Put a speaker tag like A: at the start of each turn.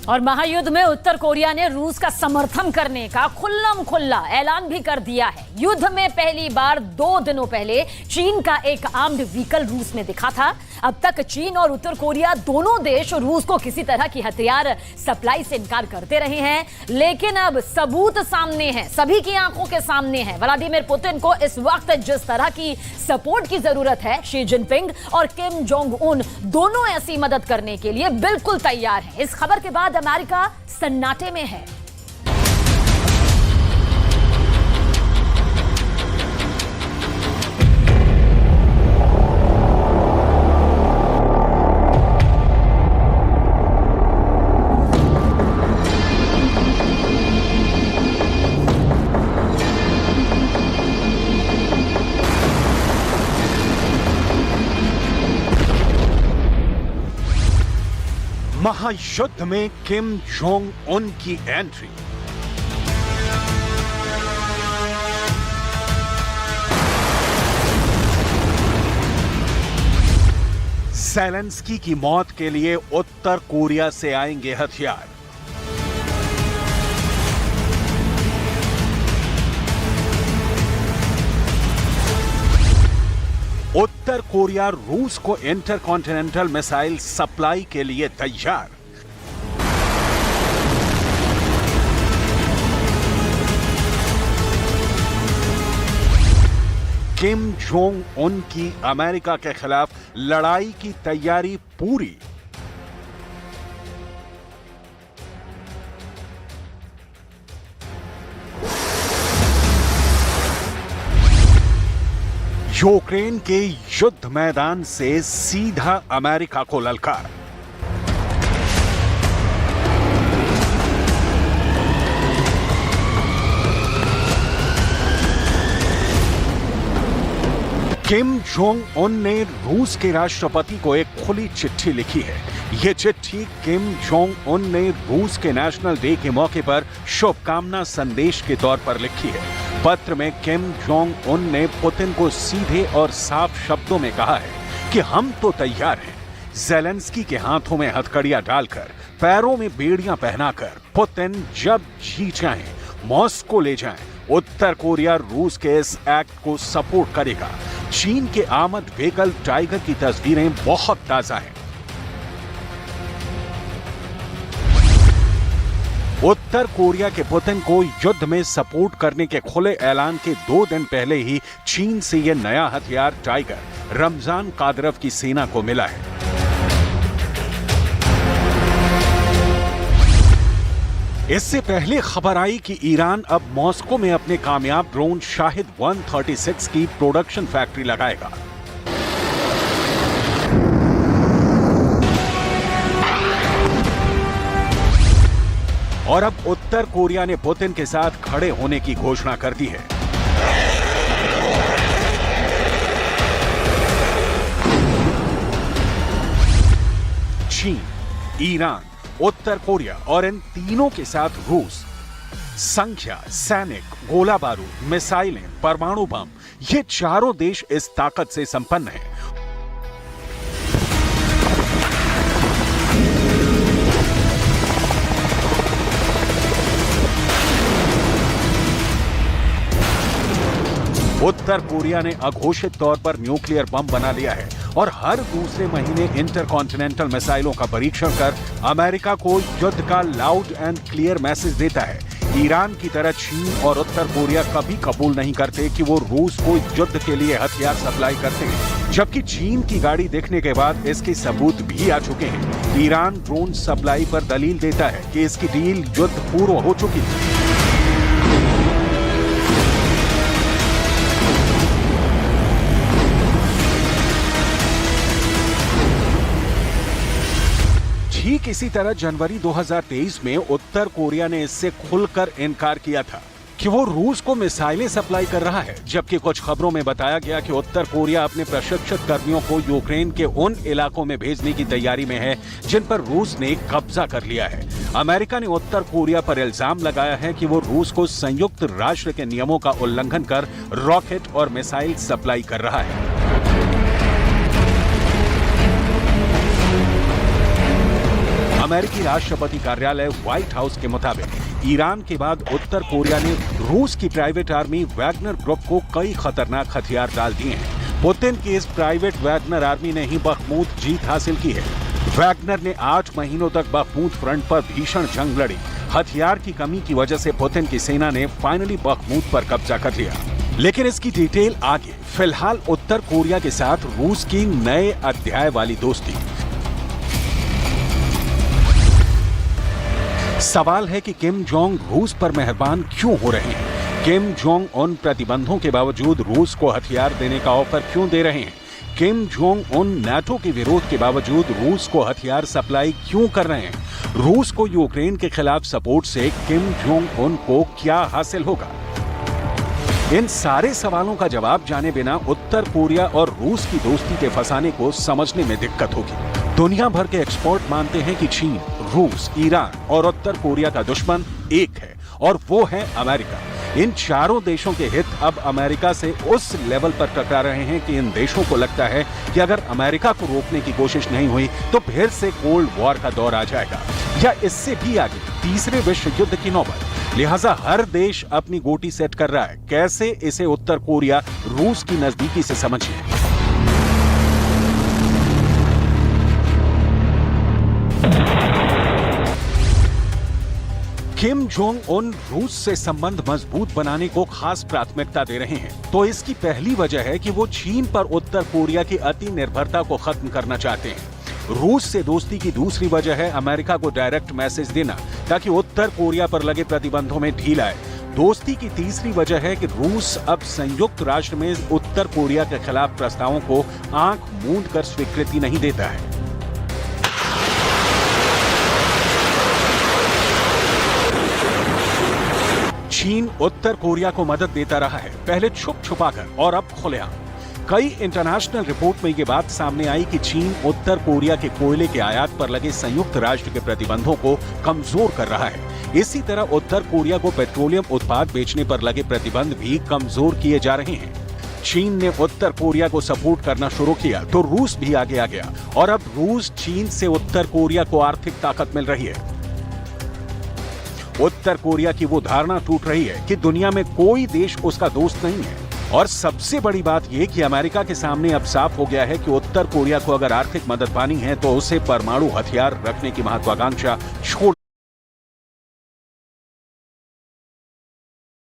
A: और महायुद्ध में उत्तर कोरिया ने रूस का समर्थन करने का खुल्लम खुल्ला ऐलान भी कर दिया है। युद्ध में पहली बार 2 दिनों पहले चीन का एक आर्म्ड व्हीकल रूस में दिखा था। अब तक चीन और उत्तर कोरिया दोनों देश रूस को किसी तरह की हथियार सप्लाई से इनकार करते रहे हैं, लेकिन अब सबूत सामने है, सभी की आंखों के सामने है। व्लादिमीर पुतिन को इस वक्त जिस तरह की सपोर्ट की जरूरत है, शी जिनपिंग और किम जोंग उन दोनों ऐसी मदद करने के लिए बिल्कुल तैयार हैं। इस खबर के बाद अमेरिका सन्नाटे में है।
B: महायुद्ध में किम जोंग उन की एंट्री। ज़ेलेंस्की की मौत के लिए उत्तर कोरिया से आएंगे हथियार। उत्तर कोरिया रूस को इंटरकॉन्टिनेंटल मिसाइल सप्लाई के लिए तैयार। किम जोंग उन की अमेरिका के खिलाफ लड़ाई की तैयारी पूरी। यूक्रेन के युद्ध मैदान से सीधा अमेरिका को ललकार। किम जोंग उन ने रूस के राष्ट्रपति को एक खुली चिट्ठी लिखी है। यह चिट्ठी किम जोंग उन ने रूस के नेशनल डे के मौके पर शुभकामना संदेश के तौर पर लिखी है। पत्र में किम जोंग उन ने पुतिन को सीधे और साफ शब्दों में कहा है कि हम तो तैयार हैं। ज़ेलेंस्की के हाथों में हथकड़ियां डालकर, पैरों में बेड़ियां पहनाकर पुतिन जब जी चाहें मॉस्को ले जाएं। उत्तर कोरिया रूस के इस एक्ट को सपोर्ट करेगा। चीन के आर्मर्ड व्हीकल टाइगर की तस्वीरें बहुत ताजा हैं। उत्तर कोरिया के पुतिन को युद्ध में सपोर्ट करने के खुले ऐलान के 2 दिन पहले ही चीन से यह नया हथियार टाइगर रमजान कादिरोव की सेना को मिला है। इससे पहले खबर आई कि ईरान अब मॉस्को में अपने कामयाब ड्रोन शाहिद 136 की प्रोडक्शन फैक्ट्री लगाएगा। और अब उत्तर कोरिया ने पुतिन के साथ खड़े होने की घोषणा कर दी है। चीन, ईरान, उत्तर कोरिया और इन तीनों के साथ रूस संख्या, सैनिक, गोला बारूद, मिसाइलें, परमाणु बम, ये चारों देश इस ताकत से संपन्न हैं। उत्तर कोरिया ने अघोषित तौर पर न्यूक्लियर बम बना लिया है और हर दूसरे महीने इंटरकॉन्टिनेंटल मिसाइलों का परीक्षण कर अमेरिका को युद्ध का लाउड एंड क्लियर मैसेज देता है। ईरान की तरह चीन और उत्तर कोरिया कभी कबूल नहीं करते कि वो रूस को युद्ध के लिए हथियार सप्लाई करते हैं, जबकि चीन की गाड़ी देखने के बाद इसके सबूत भी आ चुके हैं। ईरान ड्रोन सप्लाई पर दलील देता है कि इसकी डील युद्ध पूर्व हो चुकी थी। ठीक इसी तरह जनवरी 2023 में उत्तर कोरिया ने इससे खुलकर इनकार किया था कि वो रूस को मिसाइलें सप्लाई कर रहा है, जबकि कुछ खबरों में बताया गया कि उत्तर कोरिया अपने प्रशिक्षित कर्मियों को यूक्रेन के उन इलाकों में भेजने की तैयारी में है जिन पर रूस ने कब्जा कर लिया है। अमेरिका ने उत्तर कोरिया पर इल्जाम लगाया है कि वो रूस को संयुक्त राष्ट्र के नियमों का उल्लंघन कर रॉकेट और मिसाइल सप्लाई कर रहा है। अमेरिकी राष्ट्रपति कार्यालय व्हाइट हाउस के मुताबिक ईरान के बाद उत्तर कोरिया ने रूस की प्राइवेट आर्मी वैगनर ग्रुप को कई खतरनाक हथियार डाल दिए हैं। पुतिन की इस प्राइवेट वैगनर आर्मी ने ही बखमूत जीत हासिल की है। वैगनर ने 8 महीनों तक बखमूत फ्रंट पर भीषण जंग लड़ी। हथियार की कमी की वजह से पुतिन की सेना ने फाइनली बखमूत पर कब्जा कर लिया। लेकिन इसकी डिटेल आगे। फिलहाल उत्तर कोरिया के साथ रूस की नए अध्याय वाली दोस्ती। सवाल है कि किम जोंग रूस पर मेहरबान क्यों हो रहे हैं? किम जोंग उन प्रतिबंधों के बावजूद रूस को हथियार देने का ऑफर क्यों दे रहे हैं? किम जोंग उन नाटो के विरोध के बावजूद रूस को हथियार सप्लाई क्यों कर रहे हैं? रूस को यूक्रेन के खिलाफ सपोर्ट से किम जोंग उन को क्या हासिल होगा? इन सारे सवालों का जवाब जाने बिना उत्तर कोरिया और रूस की दोस्ती के फंसाने को समझने में दिक्कत होगी। दुनिया भर के एक्सपर्ट मानते हैं कि चीन, रूस, ईरान और उत्तर कोरिया का दुश्मन एक है और वो है अमेरिका। इन चारों देशों के हित अब अमेरिका से उस लेवल पर टकरा रहे हैं कि इन देशों को लगता है कि अगर अमेरिका को रोकने की कोशिश नहीं हुई तो फिर से कोल्ड वॉर का दौर आ जाएगा या इससे भी आगे तीसरे विश्व युद्ध की नौबत। लिहाजा हर देश अपनी गोटी सेट कर रहा है। कैसे इसे उत्तर कोरिया रूस की नजदीकी से समझिए। किम जोंग उन रूस से संबंध मजबूत बनाने को खास प्राथमिकता दे रहे हैं, तो इसकी पहली वजह है कि वो चीन पर उत्तर कोरिया की अति निर्भरता को खत्म करना चाहते हैं। रूस से दोस्ती की दूसरी वजह है अमेरिका को डायरेक्ट मैसेज देना ताकि उत्तर कोरिया पर लगे प्रतिबंधों में ढील आए। दोस्ती की तीसरी वजह है कि रूस अब संयुक्त राष्ट्र में उत्तर कोरिया के खिलाफ प्रस्तावों को आंख मूंद कर स्वीकृति नहीं देता है। चीन उत्तर कोरिया को मदद देता रहा है, पहले छुप छुपाकर और अब खुलेआम। कई इंटरनेशनल रिपोर्ट में ये बात सामने आई कि चीन उत्तर कोरिया के कोयले के आयात पर लगे संयुक्त राष्ट्र के प्रतिबंधों को कमजोर कर रहा है। इसी तरह उत्तर कोरिया को पेट्रोलियम उत्पाद बेचने पर लगे प्रतिबंध भी कमजोर किए जा रहे हैं। चीन ने उत्तर कोरिया को सपोर्ट करना शुरू किया तो रूस भी आगे आ गया और अब रूस चीन से उत्तर कोरिया को आर्थिक ताकत मिल रही है। उत्तर कोरिया की वो धारणा टूट रही है कि दुनिया में कोई देश उसका दोस्त नहीं है। और सबसे बड़ी बात यह कि अमेरिका के सामने अब साफ हो गया है कि उत्तर कोरिया को अगर आर्थिक मदद पानी है तो उसे परमाणु हथियार रखने की महत्वाकांक्षा छोड़